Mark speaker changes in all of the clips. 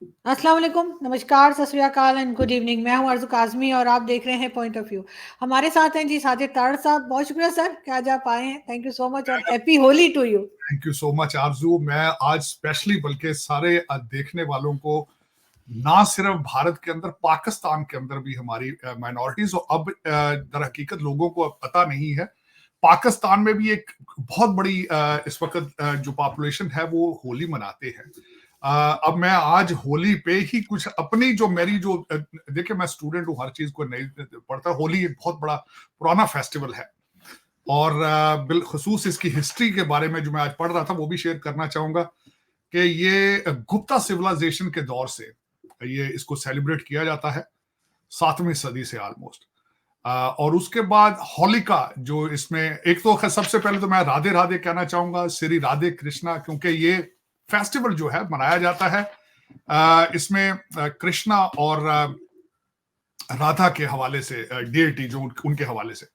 Speaker 1: अस्सलाम वालेकुम, नमस्कार, सत श्री अकाल एंड गुड इवनिंग। मैं हूं अर्ज़ू काज़मी और आप देख रहे हैं पॉइंट ऑफ व्यू। हमारे साथ हैं जी साजिद तारड़ साहब। बहुत शुक्रिया सर कि आज आप आए हैं। थैंक यू सो मच और happy Holi to you.
Speaker 2: Thank you so much Arzoo. मैं आज स्पेशली बल्कि सारे देखने वालों को, ना सिर्फ भारत के अंदर, पाकिस्तान के अंदर भी हमारी माइनॉरिटीज, और अब दर हकीकत लोगों को अब पता नहीं है, पाकिस्तान में भी एक बहुत बड़ी इस वक्त जो पॉपुलेशन है वो होली मनाते हैं। अब मैं आज होली पे ही कुछ अपनी जो मेरी जो देखिए, मैं स्टूडेंट हूँ, हर चीज को नहीं पढ़ता। होली एक बहुत बड़ा पुराना फेस्टिवल है और बिलखसूस इसकी हिस्ट्री के बारे में जो मैं आज पढ़ रहा था वो भी शेयर करना चाहूंगा कि ये गुप्ता सिविलाइजेशन के दौर से ये इसको सेलिब्रेट किया जाता है, 7वीं सदी से ऑलमोस्ट। और उसके बाद होलिका, जो इसमें एक तो सबसे पहले तो मैं राधे राधे कहना चाहूंगा, श्री राधे कृष्णा, क्योंकि ये फेस्टिवल जो है मनाया जाता है इसमें कृष्णा और राधा के हवाले से, डेटी जो उनके हवाले से।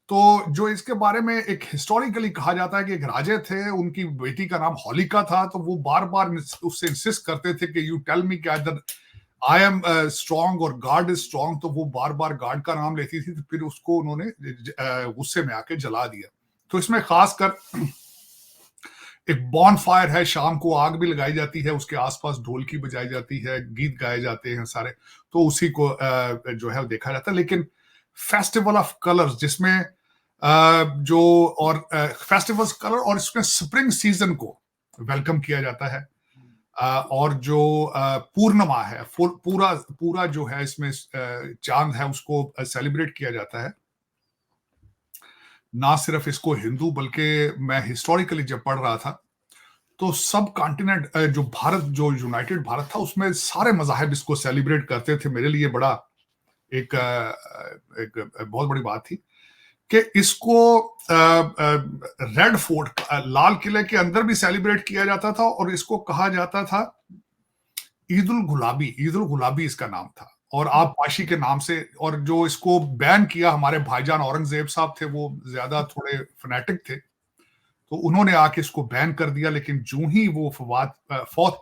Speaker 2: तो जो इसके बारे में एक हिस्टोरिकली कहा जाता है कि एक राजे थे, उनकी बेटी का नाम होलिका था, तो वो बार बार उससे इंसिस्ट करते थे कि यू टेल मी कि अदर आई एम स्ट्रॉन्ग और गॉड इज स्ट्रॉन्ग। तो वो बार बार गॉड का नाम लेती थी, तो फिर उसको उन्होंने गुस्से में आके जला दिया। तो इसमें खासकर एक बॉन फायर है, शाम को आग भी लगाई जाती है, उसके आसपास ढोलकी बजाई जाती है, गीत गाए जाते हैं सारे, तो उसी को जो है देखा जाता है। लेकिन फेस्टिवल ऑफ कलर्स जिसमें जो और फेस्टिवल्स कलर और इसमें स्प्रिंग सीजन को वेलकम किया जाता है। और जो पूर्णिमा है, पूरा पूरा जो है इसमें चांद है, उसको सेलिब्रेट किया जाता है। ना सिर्फ इसको हिंदू, बल्कि मैं हिस्टोरिकली जब पढ़ रहा था तो सब कॉन्टिनेंट, जो भारत, जो यूनाइटेड भारत था, उसमें सारे मजाहब इसको सेलिब्रेट करते थे। मेरे लिए बड़ा एक बहुत बड़ी बात थी कि इसको रेड फोर्ट, लाल किले के अंदर भी सेलिब्रेट किया जाता था, और इसको कहा जाता था ईद उल गुलाबी। ईद उल गुलाबी इसका नाम था, और आबपाशी के नाम से। और जो इसको बैन किया, हमारे भाईजान औरंगजेब साहब थे, वो ज्यादा थोड़े फनेटिक थे, तो उन्होंने आके इसको बैन कर दिया। लेकिन जो ही वो फौत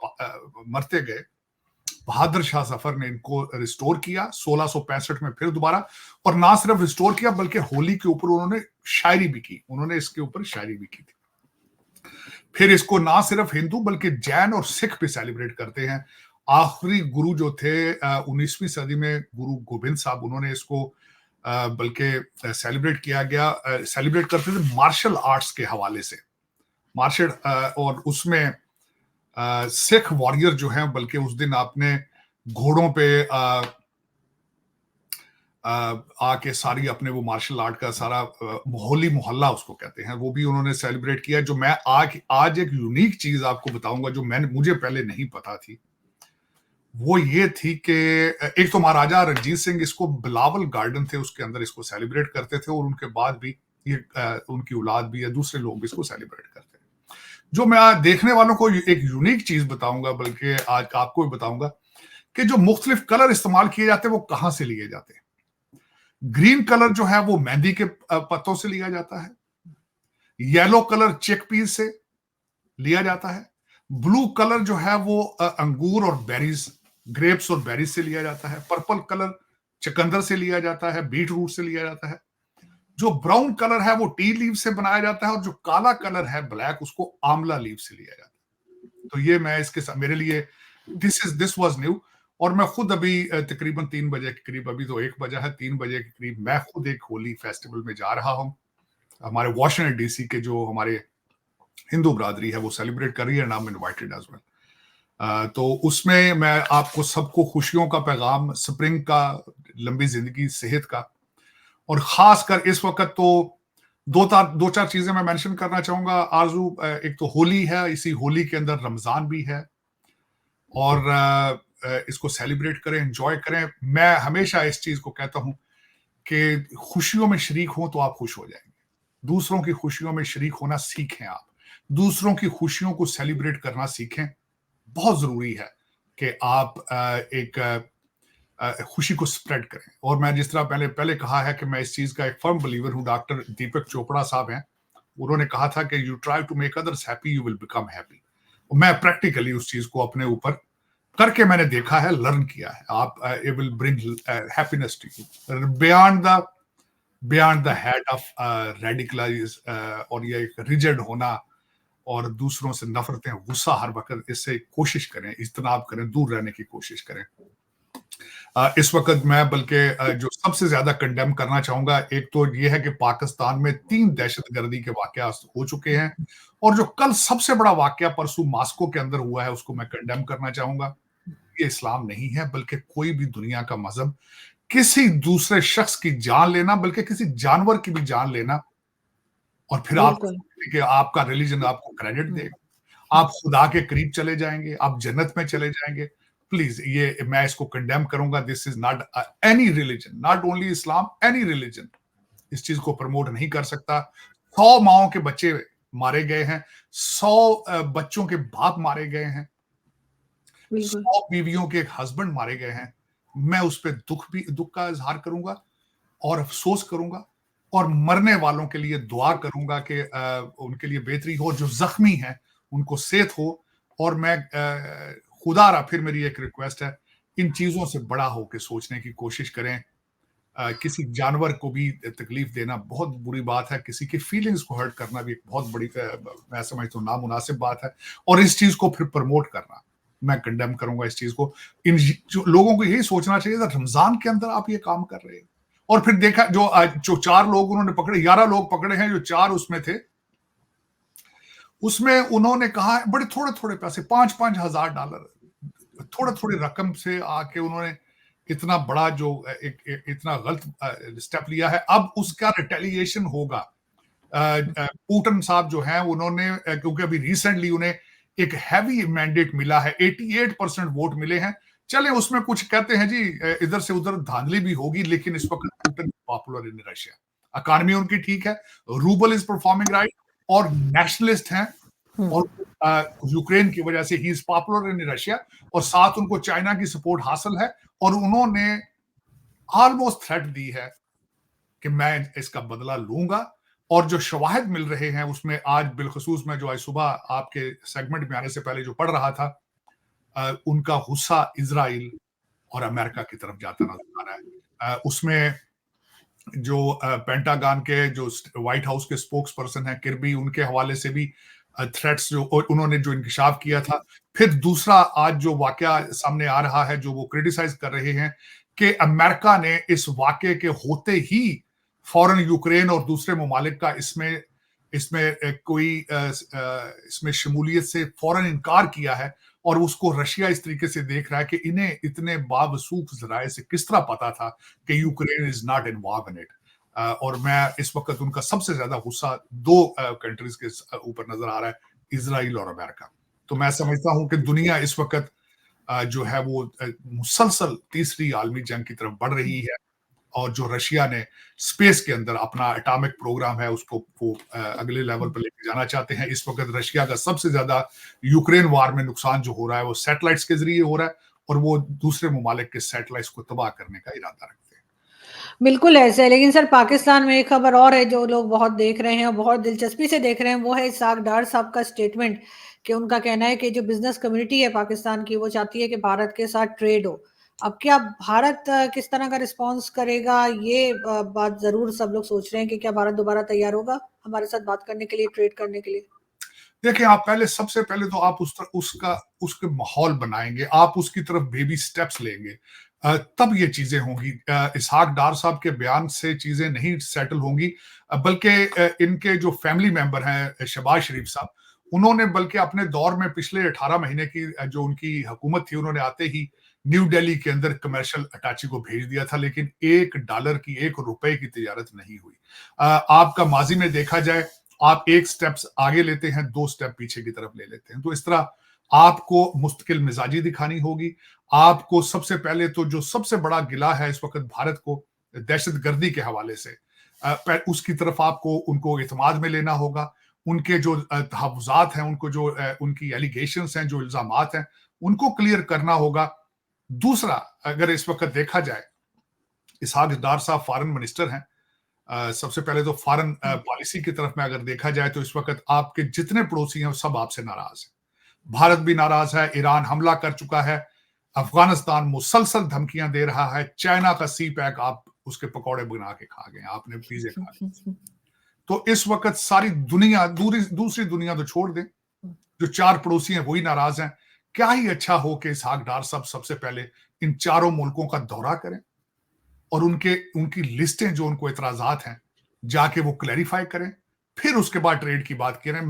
Speaker 2: मरते गए, बहादुर शाह जफर ने इनको रिस्टोर किया 1665 में फिर दोबारा। और ना सिर्फ रिस्टोर किया, बल्कि होली के ऊपर उन्होंने शायरी भी की, उन्होंने इसके ऊपर शायरी भी की थी। फिर इसको ना सिर्फ हिंदू बल्कि जैन और सिख भी सेलिब्रेट करते हैं। आखिरी गुरु जो थे 19वीं सदी में, गुरु गोबिंद साहब, उन्होंने इसको बल्कि सेलिब्रेट किया गया, सेलिब्रेट करते थे मार्शल आर्ट्स के हवाले से। मार्शल और उसमें सिख वॉरियर जो हैं, बल्कि उस दिन आपने घोड़ों पे आके सारी अपने वो मार्शल आर्ट का सारा होली मोहल्ला उसको कहते हैं, वो भी उन्होंने सेलिब्रेट किया। जो मैं आज एक यूनिक चीज आपको बताऊंगा जो मुझे पहले नहीं पता थी, वो ये थी कि एक तो महाराजा रणजीत सिंह इसको बिलावल गार्डन थे, उसके अंदर इसको सेलिब्रेट करते थे, और उनके बाद भी ये उनकी औलाद भी या दूसरे लोग भी इसको सेलिब्रेट करते हैं। जो मैं देखने वालों को एक यूनिक चीज बताऊंगा, बल्कि आज आपको भी बताऊंगा कि जो मुख्तलिफ कलर इस्तेमाल किए जाते हैं वो कहां से लिए जाते हैं। ग्रीन कलर जो है वो मेहंदी के पत्तों से लिया जाता है। येलो कलर चिकपीस से लिया जाता है। ब्लू कलर जो है वो अंगूर और बेरीज, ग्रेप्स और बेरीज से लिया जाता है। पर्पल कलर चकंदर से लिया जाता है, बीट रूट से लिया जाता है। जो ब्राउन कलर है वो टी लीव से बनाया जाता है, और जो काला कलर है ब्लैक, उसको आंवला लीव से लिया जाता है। तो ये मैं इसके साथ, मेरे लिए दिस वाज न्यू। और मैं खुद अभी तकरीबन 3 बजे के करीब, अभी तो 1 बजा है, 3 बजे के करीब मैं खुद एक होली फेस्टिवल में जा रहा हूँ। हमारे वॉशिंगटन डीसी के जो हमारे हिंदू बरादरी है वो सेलिब्रेट कर रही है, नाम इनवाइटेड एज वेल। तो उसमें मैं आपको सबको खुशियों का पैगाम, स्प्रिंग का, लंबी जिंदगी, सेहत का, और खासकर इस वक्त तो दो चार चीजें मैं मेंशन करना चाहूंगा आरजू। एक तो होली है, इसी होली के अंदर रमजान भी है, और इसको सेलिब्रेट करें, एंजॉय करें। मैं हमेशा इस चीज को कहता हूं कि खुशियों में शरीक हो तो आप खुश हो जाएंगे। दूसरों की खुशियों में शरीक होना सीखें, आप दूसरों की खुशियों को सेलिब्रेट करना सीखें। बहुत जरूरी है कि आप एक खुशी को स्प्रेड करें। और मैं जिस तरह पहले पहले कहा है कि मैं इस चीज का एक फर्म बिलीवर हूं, डॉक्टर दीपक चोपड़ा साहब हैं, उन्होंने कहा था कि you try to make others happy, you will become happy. मैं प्रैक्टिकली उस चीज को अपने ऊपर करके मैंने देखा है, लर्न किया है। आप it will bring happiness to you beyond the head of radicalise और ये एक रिजिड होना और दूसरों से नफरतें, गुस्सा हर वक्त, इससे कोशिश करें, इज्तनाब करें, दूर रहने की कोशिश करें। इस वक्त मैं बल्कि जो सबसे ज्यादा कंडेम करना चाहूंगा, एक तो ये है कि पाकिस्तान में 3 दहशतगर्दी के वाकयात हो चुके हैं, और जो कल सबसे बड़ा वाकया परसों मास्को के अंदर हुआ है उसको मैं कंडेम करना चाहूंगा। ये इस्लाम नहीं है, बल्कि कोई भी दुनिया का मजहब किसी दूसरे शख्स की जान लेना, बल्कि किसी जानवर की भी जान लेना, और फिर आप
Speaker 1: बिल्कुल।
Speaker 2: कि आपका रिलीजन आपको क्रेडिट देगा, आप खुदा के करीब चले जाएंगे, आप जन्नत में चले जाएंगे। प्लीज, ये मैं इसको कंडेम करूंगा। This is not any religion, not only Islam, any religion इस चीज को प्रमोट नहीं कर सकता। 100 माओं के बच्चे मारे गए हैं, 100 बच्चों के बाप मारे गए हैं,
Speaker 1: बिल्कुल।
Speaker 2: 100 बीवियों के हस्बैंड मारे गए हैं। मैं उस पर दुख का इजहार करूंगा और अफसोस करूंगा, और मरने वालों के लिए दुआ करूंगा कि उनके लिए बेहतरी हो, जो जख्मी हैं उनको सेहत हो। और मैं खुदारा, फिर मेरी एक रिक्वेस्ट है, इन चीजों से बड़ा होकर सोचने की कोशिश करें। किसी जानवर को भी तकलीफ देना बहुत बुरी बात है, किसी की फीलिंग्स को हर्ट करना भी एक बहुत बड़ी, मैं समझता हूँ, नामुनासिब बात है। और इस चीज को फिर प्रमोट करना, मैं कंडेम करूंगा इस चीज को। इन जो लोगों को यही सोचना चाहिए था, रमजान के अंदर आप ये काम कर रहे हैं। और फिर देखा जो 4 लोग उन्होंने पकड़े, 11 लोग पकड़े हैं, जो 4 उसमें थे, उसमें उन्होंने कहा बड़े थोड़े थोड़े पैसे, $5,000 थोड़े थोड़े रकम से आके उन्होंने इतना बड़ा जो इतना गलत स्टेप लिया है। अब उसका रिटेलिएशन होगा। पुतिन साहब जो हैं उन्होंने, क्योंकि अभी रिसेंटली उन्हें एक हैवी मैंडेट मिला है, 88% वोट मिले हैं। चले, उसमें कुछ कहते हैं जी इधर से उधर धांधली भी होगी, लेकिन इस वक्त Putin popular in Russia, economy उनकी ठीक है, रूबल इज परफॉर्मिंग राइट, और नेशनलिस्ट हैं, और यूक्रेन की वजह से he is popular in Russia, और साथ उनको चाइना की सपोर्ट हासिल है। और उन्होंने ऑलमोस्ट थ्रेट दी है कि मैं इसका बदला लूंगा। और जो शवाहिद मिल रहे हैं उसमें, आज बिलखसूस मैं जो आज सुबह आपके सेगमेंट में आने से पहले जो पढ़ रहा था, उनका गुस्सा इजराइल और अमेरिका की तरफ जाता नजर आ रहा है। उसमें जो पेंटागन के, जो व्हाइट हाउस के स्पोक्स पर्सन है किर्बी, उनके हवाले से भी थ्रेट्स जो उन्होंने जो इंकशाफ किया था। फिर दूसरा आज जो वाकया सामने आ रहा है, जो वो क्रिटिसाइज कर रहे हैं कि अमेरिका ने इस वाकये के होते ही फौरन यूक्रेन और दूसरे ममालिक का इसमें इसमें शमूलियत से फौरन इनकार किया है। और उसको रशिया इस तरीके से देख रहा है कि इन्हें इतने बावसूख जराए से किस तरह पता था कि Ukraine is not involve in it. और मैं इस वक्त उनका सबसे ज्यादा गुस्सा 2 कंट्रीज के ऊपर नजर आ रहा है, इजराइल और अमेरिका। तो मैं समझता हूं कि दुनिया इस वक्त जो है वो मुसलसल तीसरी आलमी जंग की तरफ बढ़ रही है, और जो रशिया ने स्पेस के अंदर अपना एटॉमिक प्रोग्राम है उसको वो अगले लेवल पर लेके जाना चाहते हैं। इस वक्त रशिया का सबसे ज्यादा यूक्रेन वार में नुकसान जो हो रहा है वो सैटेलाइट्स के जरिए हो रहा है, और वो दूसरे ममालिक के सैटेलाइट्स को तबाह करने का इरादा रखते हैं।
Speaker 1: बिल्कुल ऐसे है, लेकिन सर पाकिस्तान में एक खबर और है जो लोग बहुत देख रहे हैं और बहुत दिलचस्पी से देख रहे हैं, वो है इसहाक डार साहब का स्टेटमेंट, कि उनका कहना है कि जो बिजनेस कम्युनिटी है पाकिस्तान की, वो चाहती है कि भारत के साथ ट्रेड हो। अब क्या भारत किस तरह का रिस्पॉन्स करेगा, ये बात जरूर सब लोग सोच रहे हैं कि क्या भारत दोबारा तैयार होगा हमारे साथ बात करने के लिए, ट्रेड करने के लिए।
Speaker 2: देखिए, आप सबसे पहले तो आप उसके माहौल बनाएंगे, आप उसकी तरफ बेबी स्टेप्स लेंगे, तब ये चीजें होंगी। इसहाक डार साहब के बयान से चीजें नहीं सेटल होंगी, बल्कि इनके जो फैमिली मेंबर हैं शहबाज शरीफ साहब, उन्होंने बल्कि अपने दौर में पिछले 18 महीने की जो उनकी हुकूमत थी, उन्होंने आते ही न्यू दिल्ली के अंदर कमर्शियल अटैची को भेज दिया था, लेकिन $1 की, $1 की तिजारत नहीं हुई। आपका माजी में देखा जाए, आप 1 स्टेप्स आगे लेते हैं, 2 स्टेप पीछे की तरफ ले लेते हैं। तो इस तरह आपको मुस्तकिल मिजाजी दिखानी होगी। आपको सबसे पहले तो जो सबसे बड़ा गिला है इस वक्त भारत को दहशतगर्दी के हवाले से, उसकी तरफ आपको उनको इत्मीनान में लेना होगा। उनके जो तहफ़्फ़ुज़ात हैं, उनको जो उनकी एलिगेशंस हैं, जो इल्जामात हैं, उनको क्लियर करना होगा। दूसरा, अगर इस वक्त देखा जाए, इसहाक डार साहब फॉरेन मिनिस्टर हैं। सबसे पहले तो फॉरेन पॉलिसी की तरफ में अगर देखा जाए तो इस वक्त आपके जितने पड़ोसी हैं सब आपसे नाराज हैं। भारत भी नाराज है, ईरान हमला कर चुका है, अफगानिस्तान मुसलसल धमकियां दे रहा है, चाइना का सी पैक आप उसके पकौड़े बना के खा गए, आपने पिज़्ज़े खा गए। तो इस वक़्त सारी दुनिया दूसरी दुनिया तो छोड़ दें, जो 4 पड़ोसी हैं वही नाराज़ हैं। क्या ही अच्छा हो कि इसहाक डार साहब सबसे पहले इन चारों मुल्कों का दौरा करें और उनकी लिस्टें जो उनको एतराज़ात हैं, जाके वो क्लैरिफ़ाई करें, फिर उसके बाद ट्रेड की बात करें।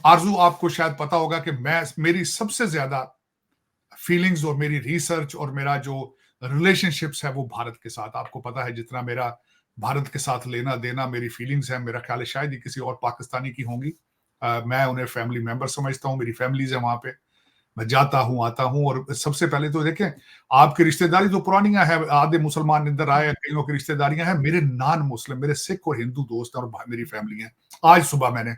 Speaker 2: आरज़ू आपको शायद पता होगा कि मेरी सबसे ज़्यादा फीलिंग्स और मेरी रिसर्च और मेरा जो रिलेशनशिप्स है वो भारत के साथ, आपको पता है जितना मेरा भारत के साथ लेना देना, मेरी फीलिंग्स है, मेरा ख्याल है शायद ही किसी और पाकिस्तानी की होंगी। मैं उन्हें फैमिली मेंबर समझता हूँ, मेरी फैमिलीज है वहां पे, मैं जाता हूँ आता हूँ। और सबसे पहले तो देखें, आपकी रिश्तेदारी तो पुरानियां है, आधे मुसलमान इधर आए, कईयों की रिश्तेदारियां हैं, मेरे नॉन मुस्लिम, मेरे सिख और हिंदू दोस्त हैं और मेरी फैमिली है। आज सुबह मैंने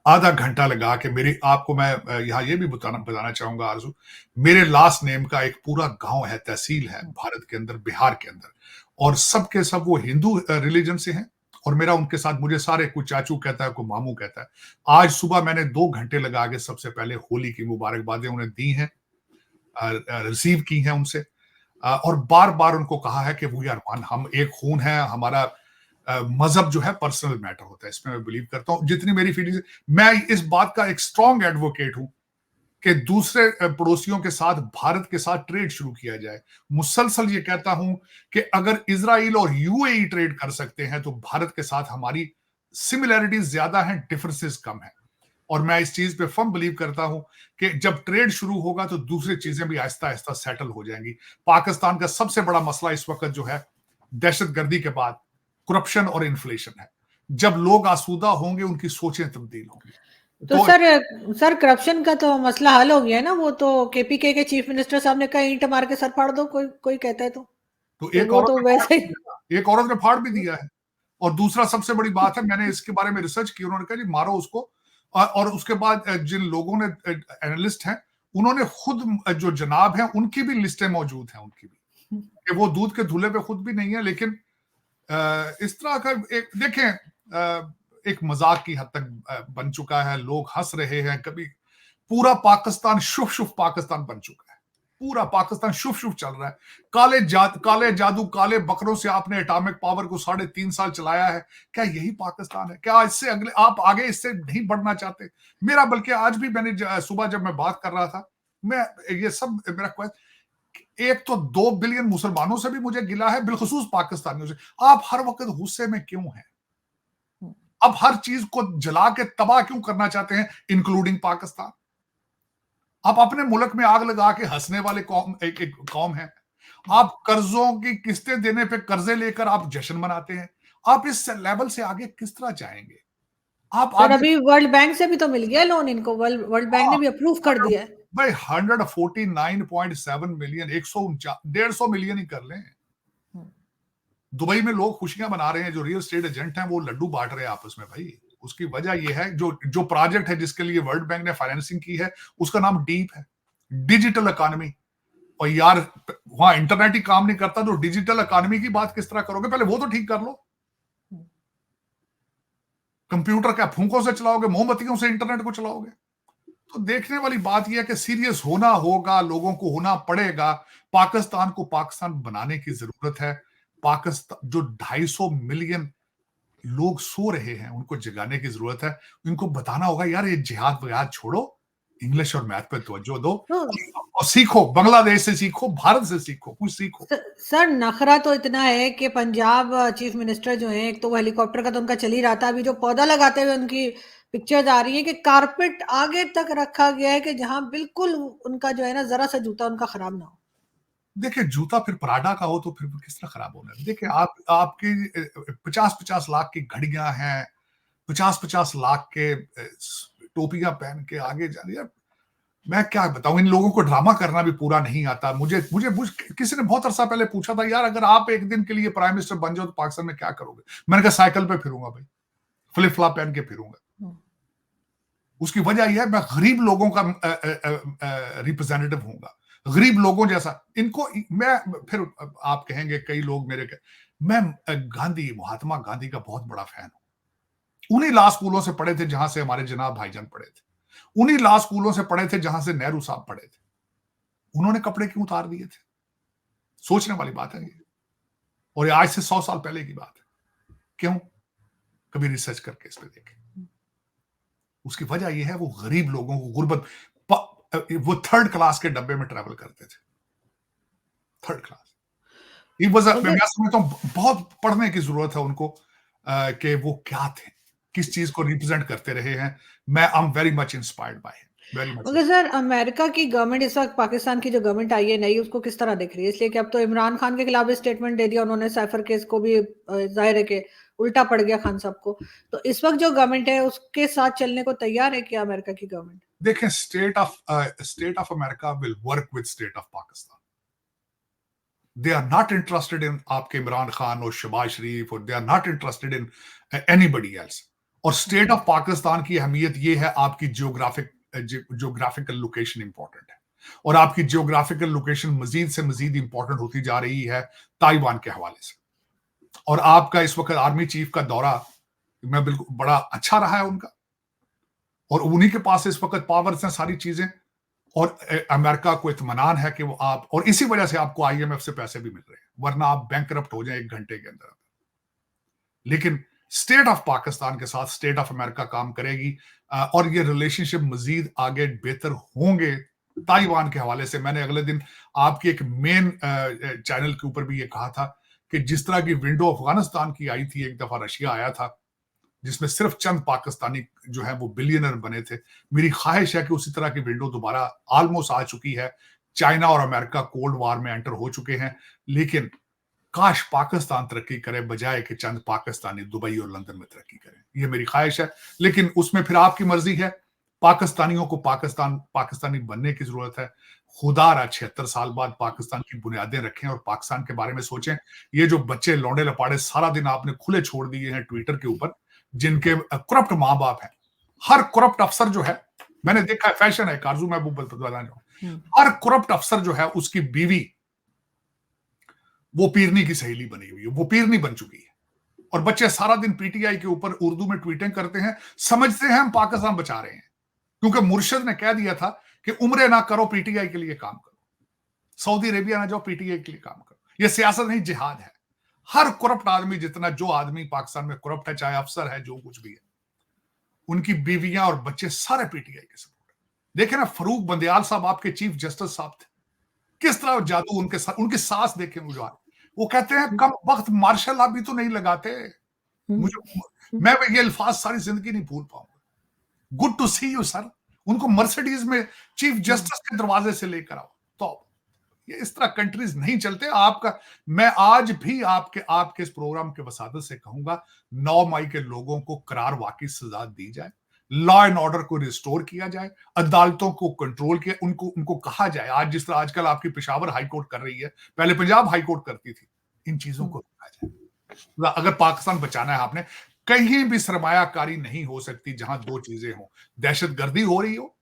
Speaker 2: आधा घंटा लगा के मेरी आपको मैं यहाँ ये भी बताना चाहूंगा आरजू, मेरे लास्ट नेम का एक पूरा गांव है, तहसील है भारत के अंदर, बिहार के अंदर, और सब के सब वो हिंदू रिलीजन से हैं। और मेरा उनके साथ, मुझे सारे कोई चाचू कहता है, कोई मामू कहता है। आज सुबह मैंने 2 घंटे लगा के सबसे पहले होली की मुबारकबादें उन्हें दी हैं, रिसीव की हैं उनसे, और बार बार उनको कहा है कि वी आर वन, हम एक खून है, हमारा मजहब जो है पर्सनल मैटर होता है, इसमें मैं बिलीव करता हूं। जितनी मेरी फीलिंग, मैं इस बात का एक स्ट्रॉन्ग एडवोकेट हूं कि दूसरे पड़ोसियों के साथ, भारत के साथ ट्रेड शुरू किया जाए। मुसलसल ये कहता हूं कि अगर इजराइल और यूएई ट्रेड कर सकते हैं तो भारत के साथ हमारी सिमिलैरिटीज ज्यादा हैं, डिफरेंसेस कम है। और मैं इस चीज पे फर्म बिलीव करता हूं कि जब ट्रेड शुरू होगा तो दूसरी चीजें भी आहिस्ता आहिस्ता सेटल हो जाएंगी। पाकिस्तान का सबसे बड़ा मसला इस वक्त जो है, दहशतगर्दी के बाद करप्शन और इन्फ्लेशन है। जब लोग आसूदा होंगे, उनकी सोचें तब्दील होंगी।
Speaker 1: तो सर करप्शन का तो मसला हल हो गया है ना, वो तो केपीके के चीफ मिनिस्टर साहब ने कहा ईंट मार के सर फाड़ दो, कोई कोई कहता है तो
Speaker 2: एक
Speaker 1: वो
Speaker 2: औरत
Speaker 1: तो
Speaker 2: ने फाड़
Speaker 1: वैसे
Speaker 2: भी
Speaker 1: ही।
Speaker 2: दिया, एक औरत ने फाड़ भी दिया है। और दूसरा सबसे बड़ी बात है, मैंने इसके बारे में रिसर्च की, उन्होंने कहा जी मारो उसको। और उसके बाद जिन लोगों ने, एनालिस्ट हैं, उन्होंने खुद, जो जनाब हैं, उनकी भी लिस्टें मौजूद हैं, उनकी भी, कि वो दूध के धुले पे खुद भी नहीं है। लेकिन इस तरह का एक देखें, एक मजाक की हद तक बन चुका है, लोग हंस रहे हैं। कभी पूरा पाकिस्तान शुभ शुभ पाकिस्तान बन चुका है, पूरा पाकिस्तान शुभ शुभ चल रहा है। काले जादू, काले बकरों से आपने एटॉमिक पावर को 3.5 साल चलाया है। क्या यही पाकिस्तान है? क्या इससे अगले आप आगे इससे नहीं बढ़ना चाहते? मेरा, बल्कि आज भी मैंने सुबह जब मैं बात कर रहा था, मैं ये सब मेरा क्वेश्चन, एक तो 2 बिलियन मुसलमानों से भी मुझे गिला है, बिलखुसूस पाकिस्तानियों से। आप हर वक्त गुस्से में क्यों हैं? अब हर चीज को जला के तबाह क्यों करना चाहते हैं, इंक्लूडिंग पाकिस्तान? आप अपने मुल्क में आग लगा के हंसने वाले एक कौम है। आप कर्जों की किस्तें देने पे कर्जे लेकर आप जश्न मनाते हैं। आप इस लेवल से आगे किस तरह जाएंगे? आप
Speaker 1: सर
Speaker 2: आगे,
Speaker 1: अभी वर्ल्ड बैंक से भी तो मिल गया लोन इनको, वर्ल्ड बैंक
Speaker 2: हाँ,
Speaker 1: ने भी अप्रूव कर दिया है।
Speaker 2: भाई 149.7 मिलियन, 150 मिलियन ही कर लें। दुबई में लोग खुशियां मना रहे हैं, जो रियल एस्टेट एजेंट हैं वो लड्डू बांट रहे हैं आपस में भाई। उसकी वजह यह है, जो प्रोजेक्ट है जिसके लिए वर्ल्ड बैंक ने फाइनेंसिंग की है, उसका नाम डीप है, डिजिटल इकोनॉमी। और यार, वहां इंटरनेट ही काम नहीं करता तो डिजिटल इकोनॉमी की बात किस तरह करोगे? पहले वो तो ठीक कर लो। कंप्यूटर क्या फूंकों से चलाओगे? मोमबत्तियों से इंटरनेट को चलाओगे? तो देखने वाली बात यह है कि सीरियस होना होगा, लोगों को होना पड़ेगा। पाकिस्तान को पाकिस्तान बनाने की जरूरत है। पाकिस्तान, जो 250 मिलियन लोग सो रहे हैं, उनको जगाने की जरूरत है। उनको बताना होगा यार, ये जिहाद वहाद छोड़ो, इंग्लिश और मैथ पे तवज्जो दो,
Speaker 1: तो
Speaker 2: और सीखो, बांग्लादेश से सीखो, भारत से सीखो, कुछ सीखो।
Speaker 1: सर नखरा तो इतना है कि पंजाब चीफ मिनिस्टर जो है, एक तो वो हेलीकॉप्टर का तो उनका चल ही रहा था, अभी जो पौधा लगाते हुए उनकी पिक्चर्स आ रही है कि कारपेट आगे तक रखा गया है कि जहां बिल्कुल उनका जो है ना, जरा सा जूता उनका खराब ना हो।
Speaker 2: देखिए, जूता फिर पराडा का हो तो फिर किस तरह खराब होना है? देखिए, आपकी 50-50 लाख की घड़ियां हैं, 50-50 लाख के टोपियां पहन के आगे जा रही है। मैं क्या बताऊं, इन लोगों को ड्रामा करना भी पूरा नहीं आता। मुझे किसी ने बहुत अरसा पहले पूछा था, यार अगर आप एक दिन के लिए प्राइम मिनिस्टर बन जाओ तो पाकिस्तान में क्या करोगे? मैंने कहा साइकिल पे फिरूंगा भाई, फ्लिप फ्लॉप पहन के फिरूंगा। उसकी वजह यह है, मैं गरीब लोगों का रिप्रेजेंटेटिव हूंगा, गरीब लोगों जैसा। इनको मैं, फिर आप कहेंगे कई लोग मैं गांधी, महात्मा गांधी का बहुत बड़ा फैन हूं। उन्हीं लॉ स्कूलों से पढ़े थे जहां से हमारे जनाब भाईजान पढ़े थे, उन्हीं लॉ स्कूलों से पढ़े थे जहां से नेहरू साहब पढ़े थे, उन्होंने कपड़े क्यों उतार दिए थे? सोचने वाली बात है ये। और ये आज से 100 साल पहले की बात है। क्यों? कभी रिसर्च करके इस पे देखें। उसकी वजह ये है, वो गरीब लोगों को गुर्बत, वो थर्ड क्लास के डब्बे में ट्रैवल करते थे, थर्ड क्लास। मैं समझता हूँ बहुत पढ़ने की जरूरत है उनको, कि वो क्या थे, किस चीज को रिप्रेजेंट करते रहे हैं। मैं I am very much inspired by him, very much.
Speaker 1: मगर सर, अमेरिका की गवर्नमेंट इस वक्त पाकिस्तान की जो गवर्नमेंट आई है नई, उसको किस तरह देख रही है? इसलिए कि अब तो इमरान खान के खिलाफ भी स्टेटमेंट दे दिया उन्होंने, साइफर केस को भी जाहिर है कि उल्टा पड़ गया खान साहब को। तो इस वक्त जो गवर्नमेंट है उसके साथ चलने को तैयार है क्या अमेरिका की गवर्नमेंट?
Speaker 2: देखें, state of America will work with state of Pakistan. They are not interested in आपके इमरान खान और शहबाज शरीफ, और they are not interested in anybody else. और स्टेट ऑफ पाकिस्तान की अहमियत यह है, आपकी जियोग्राफिकल लोकेशन इंपॉर्टेंट है, और आपकी जियोग्राफिकल लोकेशन मजीद से मजीद इंपॉर्टेंट होती जा रही है ताइवान के हवाले से। और आपका इस वक्त आर्मी चीफ का दौरा मैं बिल्कुल बड़ा अच्छा रहा है उनका, और उन्हीं के पास इस वक्त पावर्स हैं, सारी चीजें, और अमेरिका को इत्मीनान है कि वो आप, और इसी वजह से आपको आईएमएफ से पैसे भी मिल रहे हैं, वरना आप बैंकरप्ट हो जाए 1 घंटे के अंदर। लेकिन स्टेट ऑफ पाकिस्तान के साथ स्टेट ऑफ अमेरिका काम करेगी, और ये रिलेशनशिप मजीद आगे बेहतर होंगे ताइवान के हवाले से। मैंने अगले दिन आपकी एक मेन चैनल के ऊपर भी ये कहा था कि जिस तरह की विंडो अफगानिस्तान की आई थी, एक दफा रशिया आया था जिसमें सिर्फ चंद पाकिस्तानी जो है वो बिलियनर बने थे। मेरी ख्वाहिश है कि उसी तरह की विंडो दोबारा ऑलमोस्ट आ चुकी है। चाइना और अमेरिका कोल्ड वॉर में एंटर हो चुके हैं, लेकिन काश पाकिस्तान तरक्की करे बजाय कि चंद पाकिस्तानी दुबई और लंदन में तरक्की करें। ये मेरी ख्वाहिश है, लेकिन उसमें फिर आपकी मर्जी है। पाकिस्तानियों को पाकिस्तानी बनने की जरूरत है। खुदारा 76 साल बाद पाकिस्तान की बुनियादें रखें और पाकिस्तान के बारे में सोचें। ये जो बच्चे लौंडे लपाड़े सारा दिन आपने खुले छोड़ दिए हैं ट्विटर के ऊपर, जिनके करप्ट माँ बाप हैं, हर करप्ट अफसर जो है, मैंने देखा है, फैशन है, काजू महबूब बताना चाहूं, हर करप्ट अफसर जो है उसकी बीवी वो पीरनी की सहेली बनी हुई है, वो पीरनी बन चुकी है। और बच्चे सारा दिन पीटीआई के ऊपर उर्दू में ट्वीटिंग करते हैं, समझते हैं हम पाकिस्तान बचा रहे हैं, क्योंकि मुर्शद ने कह दिया था कि उम्रे ना करो, पीटीआई के लिए काम करो, सऊदी अरेबिया ना जाओ, पीटीआई के लिए काम करो। यह सियासत नहीं, जिहाद है। हर करप्ट आदमी, जितना जो आदमी पाकिस्तान में करप्ट है, चाहे अफसर है, जो कुछ भी है, उनकी बीवियां और बच्चे सारे पीटीआई के सपोर्ट है। देखे ना, फरूक बंदयाल साहब आपके चीफ जस्टिस साहब थे, किस तरह जादू उनके साथ, उनकी सास देखे मुझे, वो कहते हैं कम वक्त मार्शल आप भी तो नहीं लगाते। मुझे, मैं ये अल्फाज सारी जिंदगी नहीं भूल पाऊंगा। Good to see you sir. उनको मर्सिडीज में चीफ जस्टिस के दरवाजे से लेकर आओ। तो ये इस तरह कंट्रीज नहीं चलते। आपका, मैं आज भी आपके इस प्रोग्राम के वसादत से कहूंगा, 9 मई के लोगों को करार वाकई सजा दी जाए, लॉ एंड ऑर्डर को रिस्टोर किया जाए, अदालतों को कंट्रोल किया, उनको कहा जाए, आज जिस तरह आजकल आपकी पेशावर हाईकोर्ट कर रही है, पहले पंजाब हाईकोर्ट करती थी, इन चीजों को रोका जाए। अगर पाकिस्तान बचाना है आपने, कहीं भी सरमायाकारी नहीं हो सकती जहां 2 चीजें हो, दहशतगर्दी हो रही हो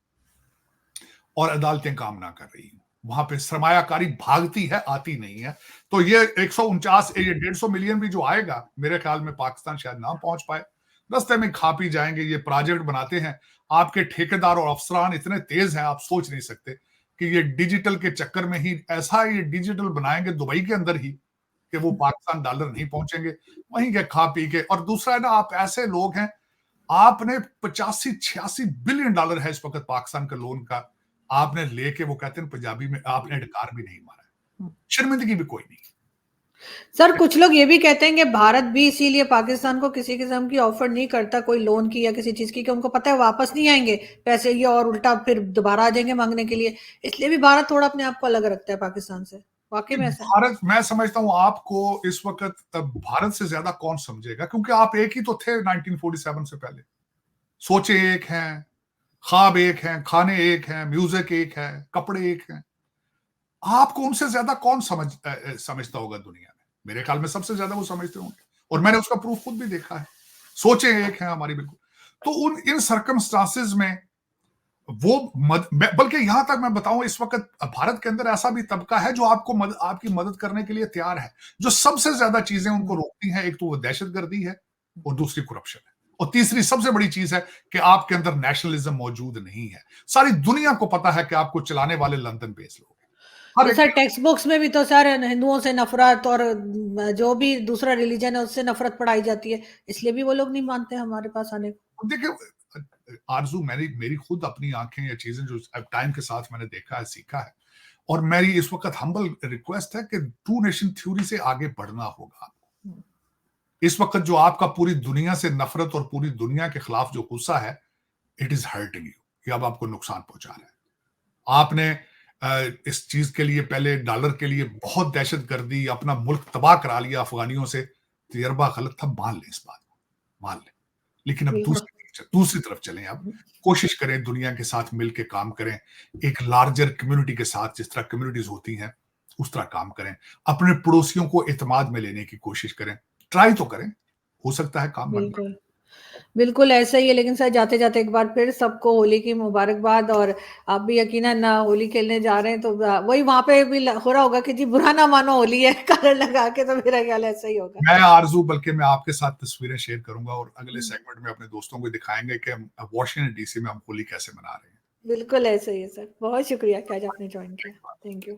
Speaker 2: और अदालतें काम ना कर रही हो। वहां पे सरमायाकारी भागती है, आती नहीं है। तो ये 149 ये 150 मिलियन भी जो आएगा, मेरे ख्याल में पाकिस्तान शायद ना पहुंच पाए, रास्ते में खा पी जाएंगे। ये प्रोजेक्ट बनाते हैं, आपके ठेकेदार और अफसरान इतने तेज हैं, आप सोच नहीं सकते कि ये डिजिटल के चक्कर में ही ऐसा ये डिजिटल बनाएंगे दुबई के अंदर ही कि वो पाकिस्तान डॉलर नहीं पहुंचेंगे, वहीं के खा पी के। और दूसरा है ना, आप ऐसे लोग हैं, आपने 85-86 बिलियन डॉलर है इस वक्त पाकिस्तान का लोन का, आपने लेके, वो कहते हैं पंजाबी में, आपने डकार भी नहीं मारा है, शर्मिंदगी भी कोई नहीं।
Speaker 1: सर, कुछ लोग ये भी कहते हैं कि भारत भी इसीलिए पाकिस्तान को किसी किस्म की ऑफर नहीं करता कोई लोन की या किसी चीज की, कि उनको पता है वापस नहीं आएंगे पैसे ये, और उल्टा फिर दोबारा आ जाएंगे मांगने के लिए, इसलिए भी भारत थोड़ा अपने आप को अलग रखता है पाकिस्तान से। वाकई में ऐसा?
Speaker 2: भारत, मैं समझता हूं आपको इस वक्त भारत से ज्यादा कौन समझेगा, क्योंकि आप एक ही तो थे 1947 से पहले। सोचे एक हैं, ख्वाब एक हैं, खाने एक हैं, म्यूजिक एक है, कपड़े एक हैं। आपको उनसे ज्यादा कौन समझता होगा दुनिया में? मेरे ख्याल में सबसे ज्यादा वो समझते होंगे, और मैंने उसका प्रूफ खुद भी देखा है। सोचे एक हैं हमारी, बिल्कुल। तो इन सर्कमस्टांसेस में वो बल्कि यहां तक मैं बताऊं, इस वक्त भारत के अंदर ऐसा भी तबका है जो आपकी मदद करने के लिए तैयार है। जो सबसे ज्यादा चीजें उनको रोकती हैं, एक तो वो दहशतगर्दी है, और दूसरी करप्शन है, और तीसरी सबसे बड़ी चीज है कि आपके अंदर नेशनलिज्म मौजूद नहीं है। सारी दुनिया को पता है कि आपको चलाने वाले लंदन बेस्ड लोग हैं। हर
Speaker 1: तो
Speaker 2: एक
Speaker 1: सर टेक्स्ट बुक्स में भी तो सर हिंदुओं से नफरत और जो भी दूसरा रिलीजन है उससे नफरत पढ़ाई जाती है, इसलिए भी वो लोग नहीं मानते हमारे पास आने को।
Speaker 2: देखिए आरजू, मेरी खुद अपनी आंखें या चीजें जो टाइम के साथ मैंने देखा है, सीखा है, और मेरी इस वक्त हम्बल रिक्वेस्ट है कि टू नेशन थ्योरी से आगे बढ़ना होगा। इस वक्त जो आपका पूरी दुनिया से नफरत और पूरी दुनिया के खिलाफ जो गुस्सा है, इट इज हर्टिंग यू, ये अब आपको नुकसान पहुंचा रहा है। आपने इस चीज के लिए पहले डॉलर के लिए बहुत दहशत गर्दी, अपना मुल्क तबाह करा लिया अफगानियों से, तजर्बा गलत था, मान लें इस बात को, मान लें। लेकिन अब
Speaker 1: बिल्कुल।
Speaker 2: दूसरी तरफ चलें, अब कोशिश करें दुनिया के साथ मिलकर काम करें, एक लार्जर कम्युनिटी के साथ, जिस तरह कम्युनिटीज होती हैं उस तरह काम करें, अपने पड़ोसियों को एतमाद में लेने की कोशिश करें, ट्राई तो करें, हो सकता है काम बन जाए।
Speaker 1: बिल्कुल। बिल्कुल ऐसा ही है, लेकिन सर जाते-जाते एक बार फिर सबको होली की मुबारकबाद। और आप भी यकीनन होली खेलने जा रहे हैं तो वही वहाँ पे भी हो रहा होगा कि जी बुरा ना मानो होली है कलर लगा के, तो मेरा ख्याल ऐसा ही होगा।
Speaker 2: मैं आरजू, बल्कि मैं आपके साथ तस्वीरें शेयर करूंगा और अगले
Speaker 1: हम्म,
Speaker 2: सेगमेंट में अपने दोस्तों को दिखाएंगे कि हम वॉशिंगटन डीसी में हम होली कैसे मना रहे हैं।
Speaker 1: बिल्कुल ऐसा ही है सर। बहुत शुक्रिया कि आज आपने ज्वाइन किया। Thank you.